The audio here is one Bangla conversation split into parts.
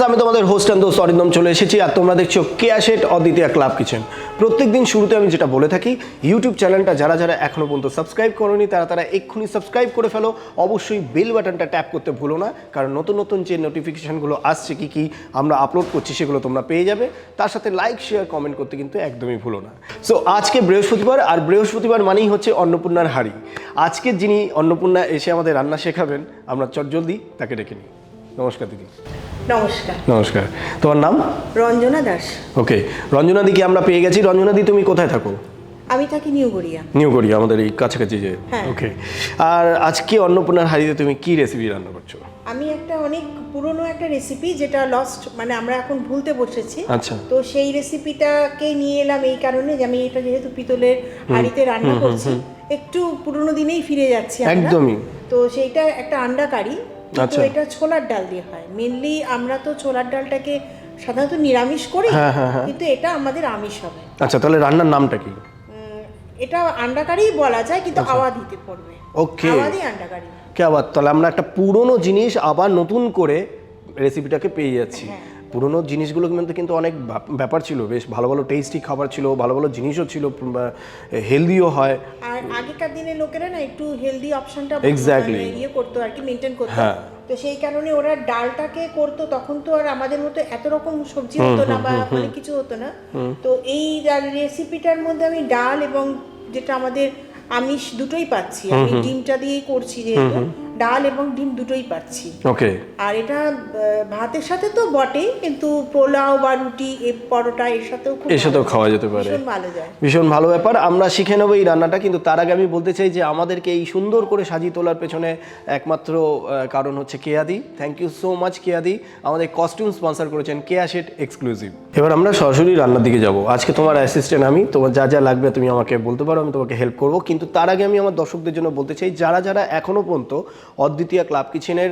আমি তোমাদের হোস্ট অ্যান্ড দোস্ত অরিন্দম চলে এসেছি আর তোমরা দেখছো কেয়াশেট অদ্বিতীয় ক্লাব কিচেন। প্রত্যেকদিন শুরুতে আমি যেটা বলে থাকি, ইউটিউব চ্যানেলটা যারা যারা এখনো পর্যন্ত সাবস্ক্রাইব করোনি তারা এক্ষুনি সাবস্ক্রাইব করে ফেলো। অবশ্যই বেল বাটনটা ট্যাপ করতে ভুলো না, কারণ নতুন নতুন যে নোটিফিকেশানগুলো আসছে কি আমরা আপলোড করছি সেগুলো তোমরা পেয়ে যাবে। তার সাথে লাইক শেয়ার কমেন্ট করতে কিন্তু একদমই ভুলো না। সো আজকে বৃহস্পতিবার, আর বৃহস্পতিবার মানেই হচ্ছে অন্নপূর্ণার হাঁড়ি। আজকে যিনি অন্নপূর্ণা এসে আমাদের রান্না শেখাবেন, আমরা চটজলদি তাকে ডেকে নিই। নমস্কার দিদি। নমস্কার। নমস্কার, তোমার নাম? রঞ্জনা দাস। ওকে, রঞ্জনা দিকে আমরা পেয়ে গেছি। রঞ্জনা দি, তুমি কোথায় থাকো? আমি থাকি নিউ গড়িয়া। নিউ গড়িয়া, আমাদের এই কাছাকাছি যে। হ্যাঁ। ওকে, আর আজকে অন্নপূর্ণার হাঁড়িতে তুমি কি রেসিপি রান্না করছো? আমি একটা অনেক পুরনো একটা রেসিপি, যেটা লস্ট, মানে আমরা এখন ভুলতে বসেছি। আচ্ছা। তো সেই রেসিপিটাকে নিয়ে এলাম এই কারণে যে আমি এটা যেহেতু পিতলের হাঁড়িতে রান্না করছি, একটু পুরনো দিনেই ফিরে যাচ্ছি আমরা। একদমই। তো সেইটা একটা আন্ডা কারি। আচ্ছা। তো এটা ছোলার ডাল দিয়ে হয় মেনলি। আমরা তো ছোলার ডালটাকে সাধারণত নিরামিষ করি, কিন্তু এটা আমাদের আমিষ হবে। আচ্ছা, তাহলে রান্নার নামটা কি? এটা আন্ডা কারি বলা যায়, কিন্তু আওয়াধিতে পড়বে। ওকে, আওয়াধি আন্ডা কারি। কে আবার, তাহলে আমরা একটা পুরনো জিনিস আবার নতুন করে রেসিপিটাকে পেয়ে যাচ্ছি। পুরনো জিনিসগুলো কিন্তু অনেক ব্যাপার ছিল, বেশ ভালো ভালো টেস্টি খাবার ছিল, ভালো ভালো জিনিসও ছিল, হেলদিও হয়। আর আগেকার দিনে লোকেরা না একটু হেলদি অপশনটা এক্স্যাক্টলি ইয়ে করতো আর কি, মেনটেন করতো। তো সেই কারণে ওরা ডালটাকে করতো। তখন তো আর আমাদের মতো এত রকম সবজি হতো না বা অনেক কিছু হতো না। তো এই রেসিপিটার মধ্যে আমি ডাল এবং যেটা আমাদের আমিষ দুটোই পাচ্ছি। আমি ডিমটা দিয়েই করছি, যেহেতু ডাল এবং ডিম দুটোই পাচ্ছি। ওকে। আর এটা ভাতের সাথে তো বটেই, কিন্তু পোলাও বা রুটি, পরোটা এর সাথেও খাওয়া যেতে পারে। ভীষণ ভালো যায়, ভীষণ ভালো ব্যাপার। আমরা শিখে নেবো এই রান্নাটা, কিন্তু তার আগে আমি বলতে চাই যে আমাদেরকে এই সুন্দর করে সাজিয়ে তোলার পেছনে একমাত্র কারণ হচ্ছে কেয়াদি। থ্যাংক ইউ সো মাচ কেয়াদি। আমাদের কস্টিউম স্পন্সর করেছেন কেয়াশেট এক্সক্লুসিভ। এবার আমরা সরাসরি রান্নার দিকে যাব। আজকে তোমার অ্যাসিস্ট্যান্ট আমি, তোমার যা যা লাগবে তুমি আমাকে বলতে পারো, আমি তোমাকে হেল্প করবো। কিন্তু তার আগে আমি আমার দর্শকদের জন্য বলতে চাই, যারা যারা এখনও পর্যন্ত অদ্বিতীয় ক্লাব কিচেনের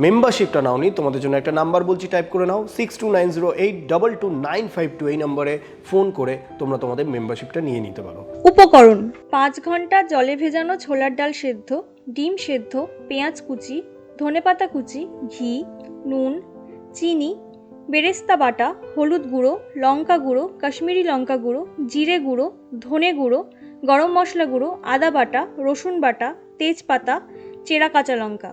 মেম্বারশিপটা নাওনি, তোমাদের জন্য একটা নাম্বার বলছি, টাইপ করে নাও 6290822952। এই নম্বরে ফোন করে তোমরা তোমাদের মেম্বারশিপটা নিয়ে নিতে পারো। উপকরণ: 5 ঘন্টা জলে ভেজানো ছোলার ডাল সেদ্ধ, ডিম সেদ্ধ, পেঁয়াজ কুচি, ধনেপাতা কুচি, ঘি, নুন, চিনি, বেরেস্তা বাটা, হলুদ গুঁড়ো, লঙ্কা গুঁড়ো, কাশ্মীরি লঙ্কা গুঁড়ো, জিরে গুঁড়ো, ধনে গুঁড়ো, গরম মশলা গুঁড়ো, আদা বাটা, রসুন বাটা, তেজপাতা, চেরা কাঁচা লঙ্কা।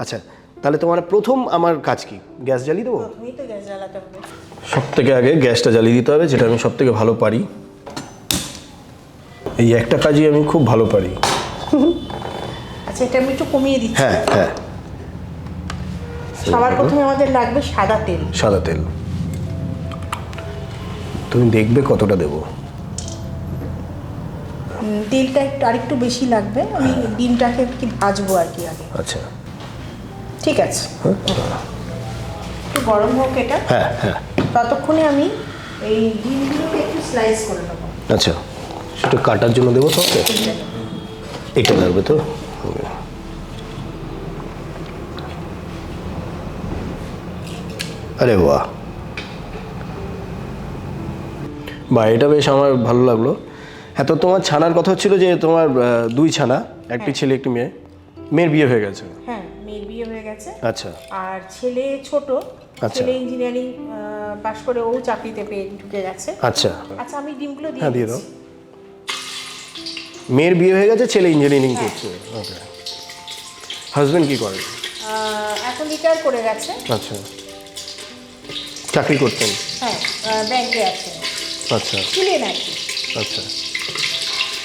আচ্ছা, তাহলে তোমার প্রথম আমার কাজ কি? গ্যাস জ্বালিয়ে দেবো? প্রথমেই তো গ্যাস জ্বালাতে হবে। সব থেকে আগে গ্যাসটা জ্বালিয়ে দিতে হবে, যেটা আমি সব থেকে ভালো পারি। এই একটা কাজই আমি খুব ভালো পারি। আচ্ছা, এটা আমি একটু কমিয়ে দিচ্ছি। হ্যাঁ হ্যাঁ। সবার প্রথমে আমাদের লাগবে সাদা তেল। সাদা তেল তুমি দেখবে কতটা দেবো। তেলটা একটু আরেকটু বেশি লাগবে। আমি ডিমটাকে কি ভাজবো আর কি আগে। আচ্ছা, ঠিক আছে, একটু গরম হোক এটা। হ্যাঁ হ্যাঁ। ততক্ষণে আমি এই ডিমগুলোকে একটু স্লাইস করে নেবো। আচ্ছা, সেটা কাটার জন্য দেবো তো? এটা লাগবে তো? আরে বাহ, এটা বেশ আমার ভালো লাগলো। হ্যাঁ, তো তোমার ছানার কথা হচ্ছিল যে তোমার 2 ছানা, একটি ছেলে একটি মেয়ে। মেয়ের বিয়ে হয়ে গেছে? হ্যাঁ, মেয়ের বিয়ে হয়ে গেছে। আচ্ছা। আর ছেলে ছোট, ছেলে ইঞ্জিনিয়ারিং পাশ করে ও চাকরিতে পেয়ে ঢুকে গেছে। আচ্ছা আচ্ছা, আমি ডিমগুলো দিয়ে দাও। মেয়ের বিয়ে হয়ে গেছে, ছেলে ইঞ্জিনিয়ারিং করছে। ওকে। হাজবেন্ড কি করে? এখন রিটায়ার করে গেছে। আচ্ছা, চাকরি করতেন? হ্যাঁ, ব্যাংকে আছে। আচ্ছা। ছিলেন আর কি। আচ্ছা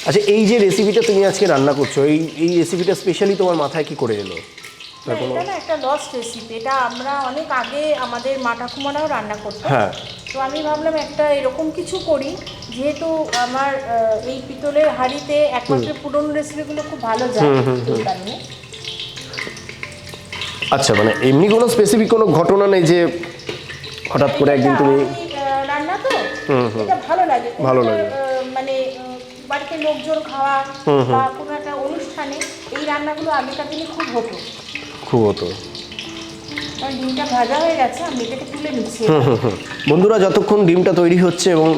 আচ্ছা, এই যে রেসিপিটা তুমি আজকে রান্না করছো, এই রেসিপিটা স্পেশালি তোমার মাথায় কি করে এলো? এটা না একটা লস্ট রেসিপি। এটা আমরা অনেক আগে আমাদের মা ঠাকুমারাও রান্না করতো। হ্যাঁ। তো আমি ভাবলাম একটা এরকম কিছু করি, যেহেতু আমার এই পিতলের হাঁড়িতে একমাত্র পুরনো রেসিপিগুলো খুব ভালো যায় এই কারণে। আচ্ছা, মানে এমনি কোনো স্পেসিফিক কোনো ঘটনা নেই যে হঠাৎ করে একদিন তুমি রান্না তো এটা ভালো লাগে, ভালো লাগে, মানে বাড়িতে লোকজন খাওয়া বা কোনো একটা অনুষ্ঠানে এই রান্নাগুলো আগেকার দিনে খুব হতো। ডিমটা ভাজা হয়ে গেছে, আমি এটাকে তুলে নিচ্ছি। বন্ধুরা, যতক্ষণ ডিমটা তৈরি হচ্ছে এবং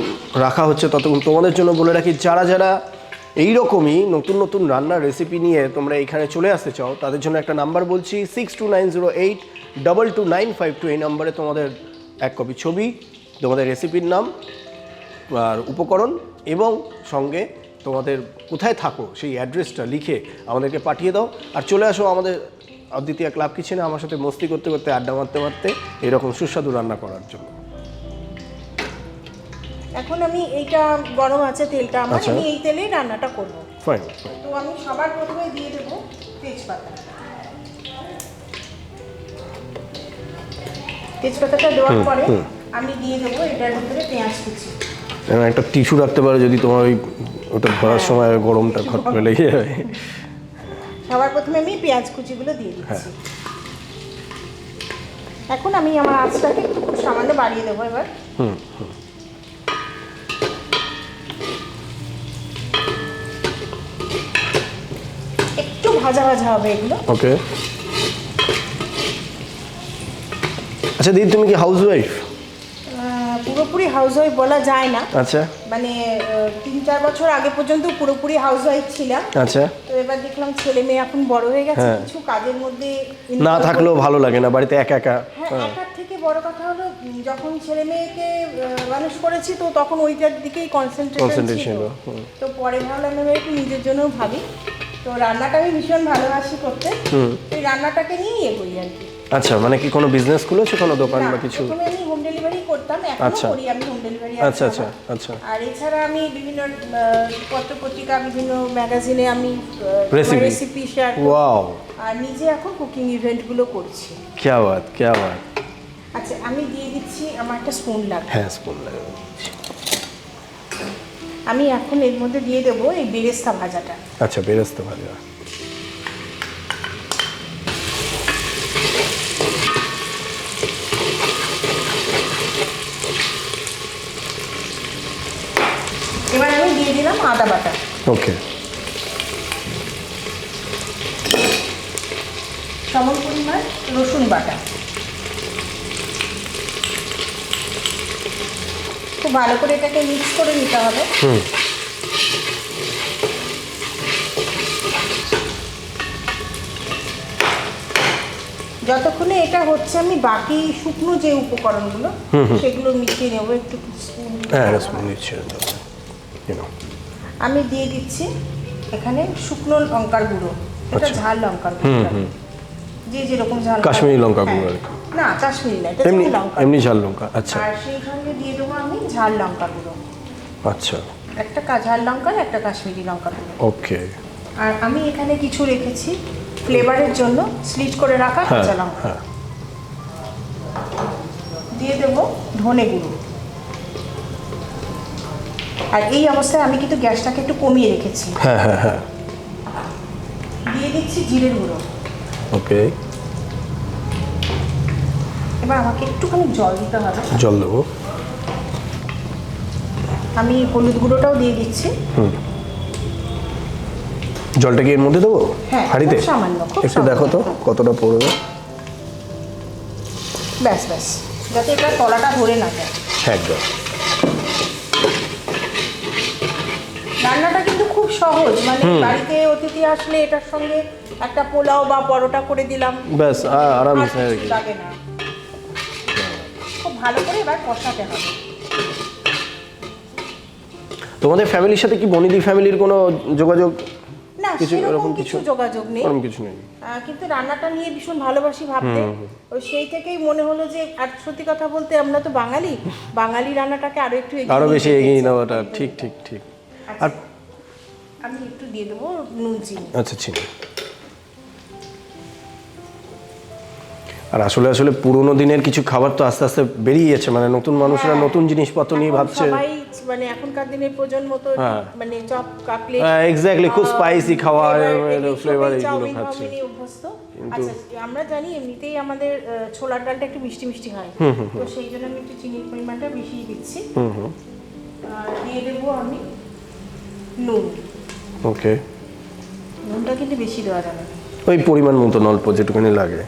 রাখা হচ্ছে, ততক্ষণ তোমাদের জন্য বলে রাখি, যারা যারা এইরকমই নতুন নতুন রান্নার রেসিপি নিয়ে তোমরা এখানে চলে আসতে চাও, তাদের জন্য একটা নাম্বার বলছি 6290822952। এই নাম্বারে তোমাদের 1 কপি ছবি, তোমাদের রেসিপির নাম আর উপকরণ এবং সঙ্গে তোমাদের কোথায় থাকো সেই অ্যাড্রেসটা লিখে আমাদেরকে পাঠিয়ে দাও। আর চলে আসো আমাদের অদ্বিতীয় ক্লাব কিচেনে আমার সাথে মস্তি করতে করতে, আড্ডা মারতে মারতে এরকম সুস্বাদু রান্না করার জন্য। এখন আমি এইটা গরম আছে তেলটা আমার, আমি এই তেলেই রান্নাটা করব। ফাইন। তো আমি সবার প্রথমে দিয়ে দেব তেজপাতা। তেজপাতাটা দেওয়ার পরে আমি দিয়ে দেব এটার ভিতরে পেঁয়াজ কুচি। একটা টিস্যু রাখতে পারো যদি তোমার ওটা ধরার সময় গরমটা খট করে লেগে যায়। সবার প্রথমে আমি পেঁয়াজ কুচিগুলো দিয়ে দিচ্ছি। এখন আমি আমার আঁচটাকে একটু খুব সামান্য বাড়িয়ে দেবো এবার। একটু ভাজা ভাজা হবে এগুলো। ওকে। আচ্ছা দিদি, তুমি কি হাউসওয়াইফ? পুরোপুরি হাউসওয়াইফ বলা যায় না। আচ্ছা। মানে 3-4 বছর আগে পর্যন্ত পুরোপুরি হাউসওয়াইফ ছিলাম। আচ্ছা। তো এবার দেখলাম ছেলে মেয়ে এখন বড় হয়ে গেছে, কিছু কাজের মধ্যে না থাকলেও ভালো লাগে না বাড়িতে একা একা। হ্যাঁ, একার থেকে বড় কথা হলো যখন ছেলে মেয়েকে মানুষ করেছি তো তখন ওইটার দিকেই কনসেন্ট্রেশন ছিল। তো পরে ভাবলাম আমি একটু নিজের জন্যও ভাবি। তো রান্নাটা আমি ভীষণ ভালোবাসি করতে, এই রান্নাটাকে নিয়েই এগোই আর কি। আচ্ছা, মানে কি কোনো বিজনেস খুলেছো, কোনো দোকান বা কিছু? প্রথমে আমি হোম ডেলিভারি করতাম, এখনো করি আমি হোম ডেলিভারি। আচ্ছা আচ্ছা আচ্ছা। আর এছাড়া আমি বিভিন্ন পত্র পত্রিকা, বিভিন্ন ম্যাগাজিনে আমি রেসিপি শেয়ার করি। ওয়াও। আর নিজে এখন কুকিং ইভেন্টগুলো করছি। क्या बात, क्या बात। আচ্ছা, আমি দিয়ে দিচ্ছি, আমার একটা স্পুন লাগবে। হ্যাঁ, স্পুন লাগবে। আমি এখন এর মধ্যে দিয়ে দেবো এই বেরেস্তা ভাজাটা। আচ্ছা, বেরেস্তা ভাজা। এবার আমি দিয়ে দিলাম আদা বাটা। ওকে। সম পরিমাণ রসুন বাটা। খুব ভালো করে এটাকে মিক্স করে নিতে হবে। যতক্ষণে এটা হচ্ছে আমি বাকি শুকনো যে উপকরণগুলো সেগুলো মিশিয়ে নেব একটু। আমি দিয়ে দিচ্ছি এখানে শুকনো লঙ্কার গুঁড়ো, এটা ঝাল লঙ্কার গুঁড়ো, যে যেরকম ঝাল। কাশ্মীরি লঙ্কা গুঁড়ো আর কি? না, কাশ্মীরি না, এটা এমনি লঙ্কা, এমনি ঝাল লঙ্কা। আচ্ছা। আর সেই সঙ্গে দিয়ে দেবো আমি ঝাল লঙ্কার গুঁড়ো। আচ্ছা। একটা ঝাল লঙ্কার, একটা কাশ্মীরি লঙ্কার গুঁড়ো। ওকে। আর আমি এখানে কিছু রেখেছি ফ্লেভারের জন্য, স্লিট করে রাখা কাঁচা লঙ্কা। দিয়ে দেবো ধনে গুঁড়ো। আর এই অবস্থায় আমি কিন্তু গ্যাসটাকে একটু কমিয়ে রেখেছি। হ্যাঁ হ্যাঁ হ্যাঁ। দিয়ে দিচ্ছি জিরের গুঁড়ো। ওকে। এবার আমাকে একটুখানি জল দিতে হবে। জল দেবো। আমি হলুদ গুঁড়োটাও দিয়ে দিচ্ছি। জলটা কি এর মধ্যে দেবো? হ্যাঁ, হাঁড়িতে সামান্য। একটু দেখো তো কতটা পড়বে। ব্যাস ব্যাস, যাতে এটা তলাটা ধরে না যায়। একদম। রান্নাটা কিন্তু খুব সহজ, মানে বাড়িতে অতিথি আসলে এটার সঙ্গে একটা পোলাও বা পরোটা করে দিলাম, ব্যাস আরামসে আর কি। লাগে না। খুব ভালো করে এবার কষাতে হবে। তোমাদের ফ্যামিলির সাথে কি বনিদি ফ্যামিলির কোনো যোগাযোগ? না, সেরকম কিছু যোগাযোগ নেই। কিছু নেই, কিন্তু রান্নাটা নিয়ে ভীষণ ভালোবাসি ভাবতে। সেই থেকেই মনে হলো যে, আর সত্যি কথা বলতে আমরা তো বাঙালি, বাঙালি রান্নাটাকে আরো বেশি এগিয়ে নেওয়াটা ঠিক ঠিক ঠিক। আর আমি একটু দিয়ে দেবো নুন চিনি। আচ্ছা, চিনি। আর আসলে পুরোনো দিনের কিছু খাবার তো আস্তে আস্তে বেরিয়ে যাচ্ছে, মানে নতুন মানুষরা নতুন জিনিসপত্র নিয়ে ভাবছে। সবাই মানে এখনকার দিনের প্রজন্ম তো মানে চপ কাটলেট, এক্স্যাক্টলি, খুব স্পাইসি খাওয়া, ফ্লেভার এগুলো খাচ্ছে। আচ্ছা, আমরা জানি এমনিতেই আমাদের ছোলার ডালটা একটু মিষ্টি মিষ্টি হয়, তো সেই জন্য আমি একটু চিনির পরিমাণটা বেশি দিচ্ছি। আর দিয়ে দেবো আমি নুন। ওকে। নুনটা কিন্তু বেশি দেওয়া যাবে না, ওই পরিমাণ মতো অল্প যেটুকুনি লাগে।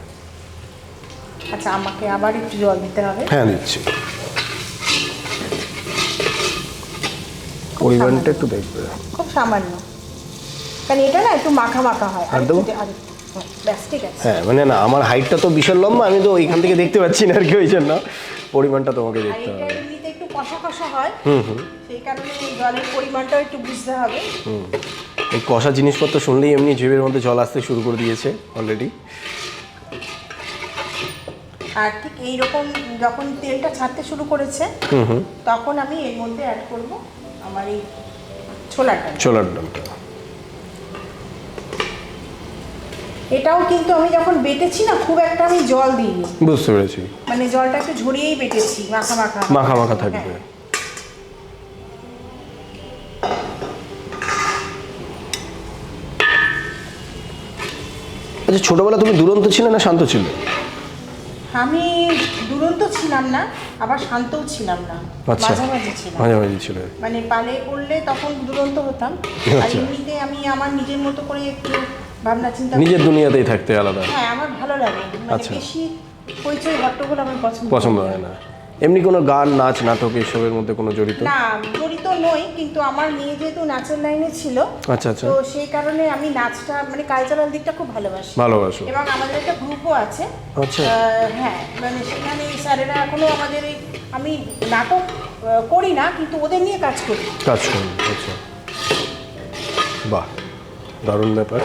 আচ্ছা, আমাকে আবার একটু জল দিতে হবে। হ্যাঁ, দিচ্ছি। পরিমাণটা একটু দেখবে, খুব সামান্য, কারণ এটা না একটু মাখা মাখা হয়। আর দেবো? ব্যাস ঠিক আছে। হ্যাঁ মানে না, আমার হাইটটা তো বিশাল লম্বা, আমি তো ওইখান থেকে দেখতে পাচ্ছি না আর কি, ওই জন্য পরিমাণটা তোমাকে আর দেখতে এটা হবে। এমনিতে একটু কষা কষা হয়, সেই কারণে জলের পরিমাণটাও একটু বুঝতে হবে। এই কষা জিনিসপত্র শুনলেই এমনি জিভের মধ্যে জল আসতে শুরু করে দিয়েছে অলরেডি। আর ঠিক এইরকম যখন তেলটা ছাড়তে শুরু করেছে তখন আমি এর মধ্যে অ্যাড করব আমার এই ছোলার ডালটা। এটাও কিন্তু আমি যখন বেটেছি না খুব একটা আমি জল দিইনি। বুঝতে পেরেছি। মানে জলটা একটু ঝরিয়েই বেটেছি, মাখা মাখা মাখা মাখা থাকবে। আচ্ছা, ছোটবেলা তুমি দুরন্ত ছিলে না শান্ত ছিলে? আমি দুরন্ত ছিলাম না, আবার শান্তও ছিলাম না, মাঝামাঝি ছিলাম। মাঝামাঝি ছিল। মানে পালে পড়লে তখন দুরন্ত হতাম, আর এমনিতে আমি আমার নিজের মতো করে একটু ভাবনা চিন্তা, নিজের দুনিয়াতেই থাকতে আলাদা। হ্যাঁ আমার ভালো লাগে, মানে বেশি হইচই হট্টগোল আমার পছন্দ হয় না। এমনি কোনো গান নাচ নাটক এসবের মধ্যে কোনো জড়িত? না, জড়িত নই, কিন্তু আমার মেয়ে যেহেতু নাচের লাইনে ছিল, আচ্ছা আচ্ছা, তো সেই কারণে আমি নাচটা মানে কালচারাল দিকটা খুব ভালোবাসি। এবং আমাদের একটা গ্রুপও আছে। আচ্ছা, হ্যাঁ, মানে সেখানে স্যারেরা এখনো আমাদের এই, আমি নাটক করি না কিন্তু ওদের নিয়ে কাজ করি। আচ্ছা, বাহ, দারুণ ব্যাপার।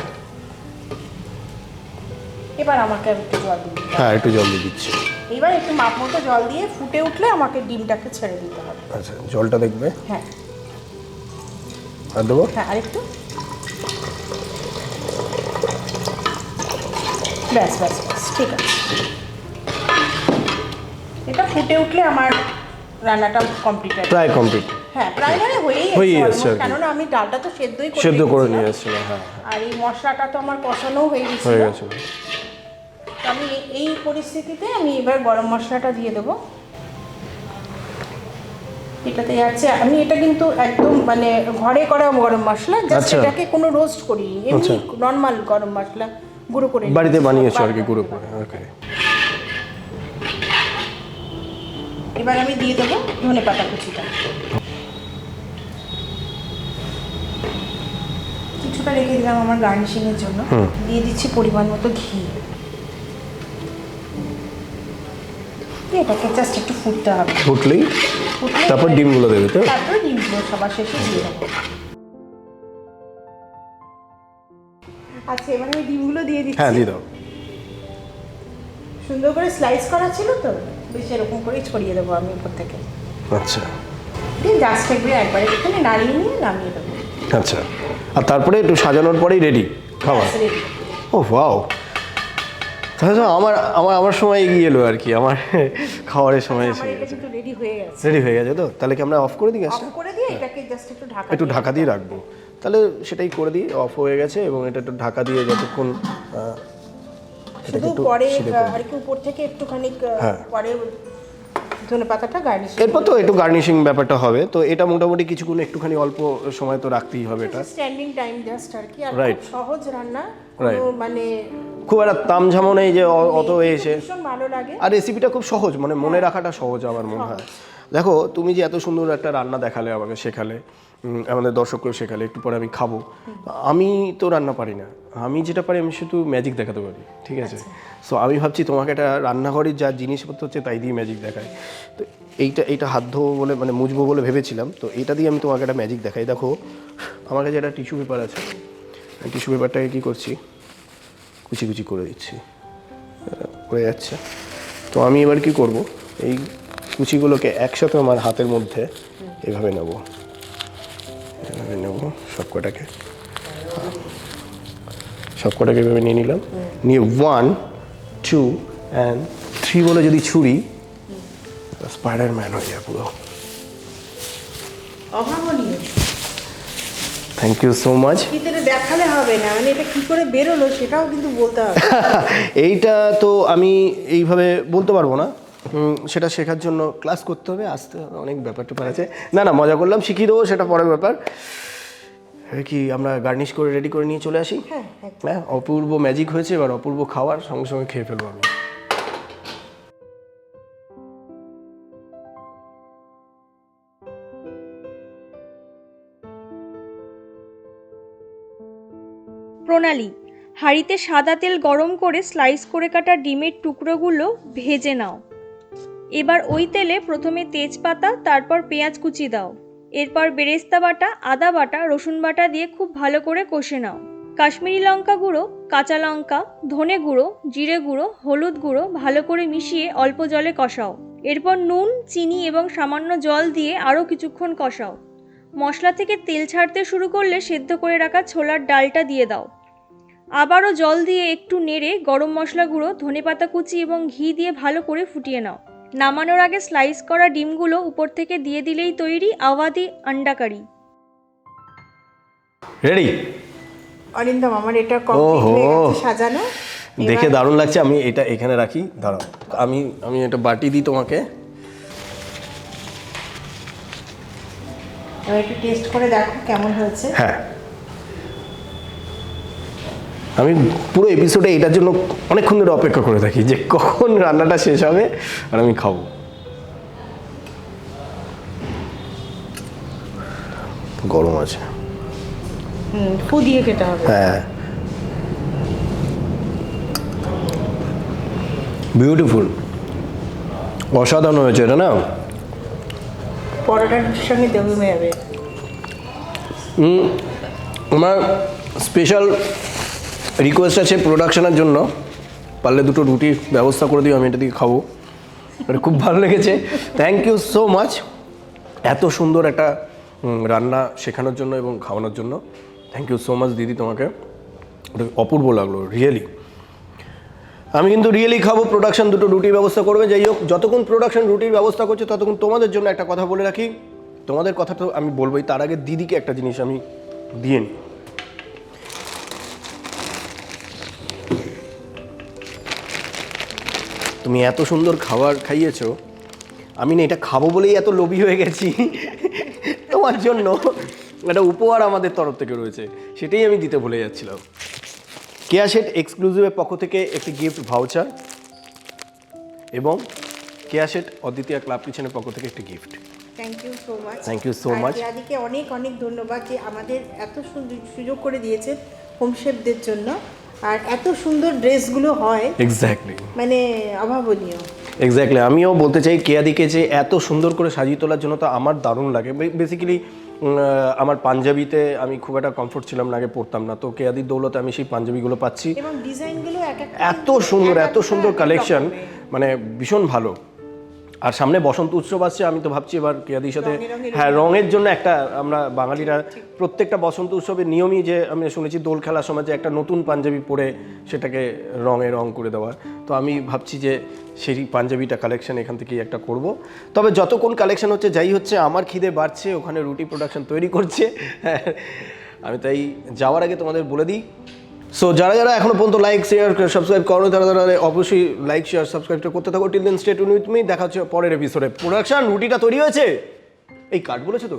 এবার আমাকে একটু জল দিন। হ্যাঁ, একটু জল দিয়ে দিচ্ছি। এবার একটু মাপ মতো জল দিয়ে ফুটে উঠলে আমাকে ডিমটাকে ছেড়ে দিতে হবে। আচ্ছা, জলটা দেখবে। হ্যাঁ, আর দেবো? হ্যাঁ, আরেকটু। ব্যাস ব্যাস ব্যাস, ঠিক আছে। এটা ফুটে উঠলে আমার রান্নাটা কমপ্লিট, প্রায় কমপ্লিট। হ্যাঁ, প্রায় মানে হয়েই গেছে, কেননা আমি ডালটা তো সেদ্ধ করে নিয়ে এসেছিলাম। হ্যাঁ, আর এই মশলাটা তো আমার কষানো হয়ে গেছে। আমি এই পরিস্থিতিতে আমি এবার গরম মশলাটা দিয়ে দেবো। এটাতে আছে, আমি এটা কিন্তু একদম মানে ঘরে করা গরম মশলা, জাস্ট এটাকে কোনো রোস্ট করিনি, এমনি নর্মাল গরম মশলা গুঁড়ো করে বাড়িতে বানিয়েছো আর কি, গুঁড়ো করে। ওকে, এবার আমি দিয়ে দেবো ধনেপাতা কুচিটা, কিছুটা রেখে দিলাম আমার গার্নিশিং এর জন্য। দিয়ে দিচ্ছি পরিমাণ মতো ঘি। এটাকে জাস্ট একটু ফুটতে হবে, ফুটলেই তারপর ডিমগুলো দেবে তো? তারপরে ডিমগুলো সবার শেষে দিয়ে দেবো। আচ্ছা, এবার আমি ডিমগুলো দিয়ে দিচ্ছি। হ্যাঁ, দিয়ে দাও। সুন্দর করে স্লাইস করা ছিল তো, বেশ এরকম করেই ছড়িয়ে দেবো আমি উপর থেকে। আচ্ছা, দিয়ে জাস্ট একবারে এখানে নাড়িয়ে নিয়ে নামিয়ে দেবো। আচ্ছা, আর তারপরে একটু সাজানোর পরেই রেডি খাবার। ও ওয়াও, তাহলে তো আমার সময় এগিয়ে এলো আর কি, আমার খাবারের সময় এসে গেছে। রেডি হয়ে গেছে তো? তাহলে কি আমরা অফ করে দিই গ্যাসটা? অফ করে দিয়ে এটাকে জাস্ট একটু ঢাকা দিয়ে রাখবো। তাহলে সেটাই করে দিই, অফ হয়ে গেছে, এবং এটা একটু ঢাকা দিয়ে যতক্ষণ শুধু পরে আর কি উপর থেকে একটুখানি পরে ধনেপাতাটা গার্নিশ, এরপর তো একটু গার্নিশিং ব্যাপারটা হবে। তো এটা মোটামুটি কিছুক্ষণ একটুখানি অল্প সময় তো রাখতেই হবে এটা, স্ট্যান্ডিং টাইম জাস্ট আর কি। আর খুব সহজ রান্না, মানে খুব একটা তামঝামও নেই যে অত এসে, ভীষণ ভালো লাগে। আর রেসিপিটা খুব সহজ, মানে মনে রাখাটা সহজ আমার মনে হয়। দেখো, তুমি যে এত সুন্দর একটা রান্না দেখালে, আমাকে শেখালে, আমাদের দর্শককেও শেখালে, একটু পরে আমি খাবো। আমি তো রান্না পারি না, আমি যেটা পারি আমি শুধু ম্যাজিক দেখাতে পারি, ঠিক আছে? সো আমি ভাবছি তোমাকে একটা রান্নাঘরের যা জিনিসপত্র হচ্ছে তাই দিয়ে ম্যাজিক দেখাই। তো এইটা হাত ধোবো বলে, মানে মুছবো বলে ভেবেছিলাম, তো এটা দিয়ে আমি তোমাকে একটা ম্যাজিক দেখাই। দেখো, আমার কাছে একটা টিস্যু পেপার আছে, এই টিস্যু পেপারটাকে কী করছি, কুচি কুচি করে দিচ্ছি, হয়ে যাচ্ছে। তো আমি এবার কি করব, এই কুচিগুলোকে একসাথে আমার হাতের মধ্যে এভাবে নেব, সবকটাকে এভাবে নিয়ে নিলাম, নিয়ে 1 2 and 3 বলে যদি ছুরি, স্পাইডারম্যান হয়ে যায় পুরো। অভাবনীয়। Thank you so much. ভিতরে দেখালে হবে না, মানে এটা কি করে বেরোলো সেটাও কিন্তু বলতে হবে। এইটা তো আমি এইভাবে বলতে পারবো না, সেটা শেখার জন্য ক্লাস করতে হবে, আসতে হবে, অনেক ব্যাপার ট্যাপার আছে। না মজা করলাম, শিখিয়ে দেবো, সেটা পরের ব্যাপার। কি আমরা গার্নিশ করে রেডি করে নিয়ে চলে আসি? হ্যাঁ, অপূর্ব ম্যাজিক হয়েছে, এবার অপূর্ব খাবার সঙ্গে সঙ্গে খেয়ে ফেলবো আমি। প্রণালী: হাঁড়িতে সাদা তেল গরম করে স্লাইস করে কাটা ডিমের টুকরোগুলো ভেজে নাও। এবার ওই তেলে প্রথমে তেজপাতা, তারপর পেঁয়াজ কুচি দাও। এরপর বেরেস্তা বাটা, আদা বাটা, রসুন বাটা দিয়ে খুব ভালো করে কষে নাও। কাশ্মীরি লঙ্কা গুঁড়ো, কাঁচা লঙ্কা, ধনে গুঁড়ো, জিরে গুঁড়ো, হলুদ গুঁড়ো ভালো করে মিশিয়ে অল্প জলে কষাও। এরপর নুন, চিনি এবং সামান্য জল দিয়ে আরও কিছুক্ষণ কষাও। মশলা থেকে তেল ছাড়তে শুরু করলে সেদ্ধ করে রাখা ছোলার ডালটা দিয়ে দাও। আবারও জল দিয়ে একটু নেড়ে গরম মশলা গুঁড়ো, ধনেপাতা কুচি এবং ঘি দিয়ে ভালো করে ফুটিয়ে নাও। নামানোর আগে স্লাইস করা ডিমগুলো উপর থেকে দিয়ে দিলেই তৈরি আওয়াধি আন্ডা কারি। রেডি? অরিন্দম, আমার এটা কমপ্লিট হয়ে গেছে সাজানো। দেখে দারুণ লাগছে। আমি এটা এখানে রাখি, দাঁড়াও। আমি এটা বাটি দিই তোমাকে। এবার একটু টেস্ট করে দেখো কেমন হয়েছে। হ্যাঁ, আমি পুরো এপিসোডে এটার জন্য অনেকক্ষণ ধরে অপেক্ষা করে থাকি যে কখন রান্নাটা শেষ হবে আর আমি খাবো। গরম আছে, ফু দিয়ে খেতে হবে। হ্যাঁ, বিউটিফুল, অসাধারণ হয়েছে এটা না। পরোটার সঙ্গে জমে যাবে। আমার স্পেশাল রিকোয়েস্ট আছে প্রোডাকশনের জন্য, পারলে দুটো রুটির ব্যবস্থা করে দিও, আমি এটা দিয়ে খাবো। এটা খুব ভালো লেগেছে, থ্যাংক ইউ সো মাচ এত সুন্দর একটা রান্না শেখানোর জন্য এবং খাওয়ানোর জন্য। থ্যাংক ইউ সো মাচ দিদি, তোমাকে ওটা অপূর্ব লাগলো রিয়েলি। আমি কিন্তু রিয়েলি খাবো। প্রোডাকশন দুটো রুটির ব্যবস্থা করবে। যাই হোক, যতক্ষণ প্রোডাকশন রুটির ব্যবস্থা করছে ততক্ষণ তোমাদের জন্য একটা কথা বলে রাখি। তোমাদের কথা তো আমি বলবোই, তার আগে দিদিকে একটা জিনিস আমি দিয়ে নিই। তুমি এত সুন্দর খাবার খাইয়েছো, আমি না এটা খাবো বলেই এত লোভী হয়ে গেছি। তোমার জন্য একটা উপহার আমাদের তরফ থেকে রয়েছে, সেটাই আমি দিতে ভুলে যাচ্ছিলাম। কেয়া শেট এক্সক্লুসিভের পক্ষ থেকে একটি গিফট ভাউচার এবং কেয়া শেট অদ্বিতীয় ক্লাব কিচেনের পক্ষ থেকে একটি gift. Thank you so much. Thank you so much. কেয়াদিকে অনেক অনেক ধন্যবাদ যে আমাদের এত সুযোগ করে দিয়েছে হোম শেফদের জন্য, আর এত সুন্দর ড্রেসগুলো হয়। এক্স্যাক্টলি, মানে অভাবনীয়। এক্স্যাক্টলি, আমিও বলতে চাই কেয়াদিকে যে এত সুন্দর করে সাজিয়ে তোলার জন্য তো আমার দারুণ লাগে। বেসিক্যালি আমার পাঞ্জাবিতে আমি খুব একটা কমফোর্ট ছিলাম না, আগে পরতাম না, তো কেয়াদির দৌলতে আমি সেই পাঞ্জাবিগুলো পাচ্ছি। এবং ডিজাইনগুলো এত সুন্দর কালেকশন, মানে ভীষণ ভালো। আর সামনে বসন্ত উৎসব আসছে, আমি তো ভাবছি এবার কেয়াদির সাথে হ্যাঁ রঙের জন্য একটা, আমরা বাঙালিরা প্রত্যেকটা বসন্ত উৎসবের নিয়মই যে আমি শুনেছি দোল খেলার সময় যে একটা নতুন পাঞ্জাবি পরে সেটাকে রং করে দেওয়ার। তো আমি ভাবছি যে সেই পাঞ্জাবিটা কালেকশন এখান থেকেই একটা করব। তবে যত কোন কালেকশন হচ্ছে যাই হচ্ছে, আমার খিদে বাড়ছে, ওখানে রুটি প্রোডাকশন তৈরি করছে। আমি তাই যাওয়ার আগে তোমাদের বলে দিই, সো যারা যারা এখনো পর্যন্ত লাইক শেয়ার সাবস্ক্রাইব করো, তারা অবশ্যই লাইক শেয়ার সাবস্ক্রাইবটা করতে থাকো। Till then stay tuned with me. দেখা হচ্ছে পরের এপিসোডে। প্রোডাকশন রুটিটা তৈরি হয়েছে, এই কাট বলেছে তো।